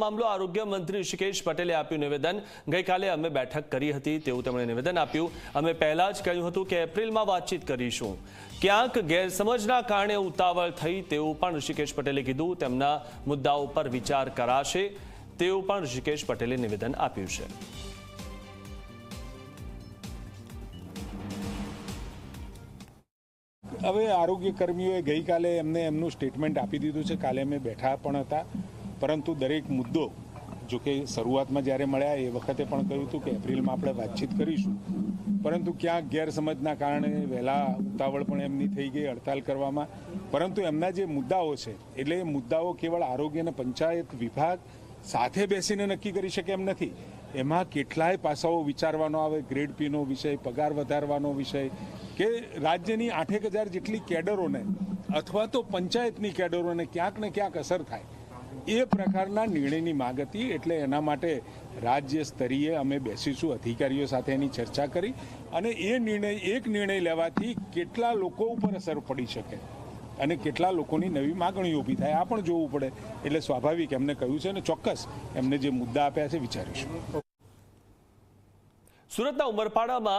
મામલો આરોગ્ય મંત્રી ઋષિકેશ પટેલે આપ્યું નિવેદન। ગઈકાલે અમે બેઠક કરી હતી તેવું તેમણે નિવેદન આપ્યું। અમે પહેલા જ કહ્યું હતું કે એપ્રિલમાં વાતચીત કરીશું। ક્યાંક ગેરસમજના કારણે ઉતાવળ થઈ તેવું પણ ઋષિકેશ પટેલે કીધું। તેમના મુદ્દાઓ પર વિચાર કરાશે તેવું પણ ઋષિકેશ પટેલે નિવેદન આપ્યું છે। હવે આરોગ્ય કર્મીઓએ ગઈકાલે એમને એમનું સ્ટેટમેન્ટ આપી દીધું છે। કાલે અમે બેઠા પણ હતા, પરંતુ દરેક મુદ્દો જો કે શરૂઆતમાં જ્યારે મળ્યા એ વખતે પણ કહ્યું હતું કે એપ્રિલમાં આપણે વાતચીત કરીશું, પરંતુ ક્યાંક ગેરસમજના કારણે વહેલા ઉતાવળ પણ એમની થઈ ગઈ હડતાલ કરવામાં। પરંતુ એમના જે મુદ્દાઓ છે એટલે એ મુદ્દાઓ કેવળ આરોગ્ય અને પંચાયત વિભાગ સાથે બેસીને નક્કી કરી શકે એમ નથી। એમાં કેટલાય પાસાઓ વિચારવાનો આવે। ગ્રેડ પીનો વિષય, પગાર વધારવાનો વિષય, કે રાજ્યની 8,000 જેટલી કેડરોને અથવા તો પંચાયતની કેડરોને ક્યાંક ને ક્યાંક અસર થાય એ પ્રકારના નિર્ણયની માંગ હતી। એટલે એના માટે રાજ્ય સ્તરીય અમે બેસીશું, અધિકારીઓ સાથે એની ચર્ચા કરી અને એક નિર્ણય લેવાથી કેટલા લોકો ઉપર અસર પડી શકે અને કેટલા લોકોની નવી માગણીઓ ઊભી થાય આ પણ જોવું પડે। એટલે સ્વાભાવિક એમને કહ્યું છે અને ચોક્કસ એમને જે મુદ્દા આપ્યા છે વિચારીશું। સુરતના ઉમરપાડામાં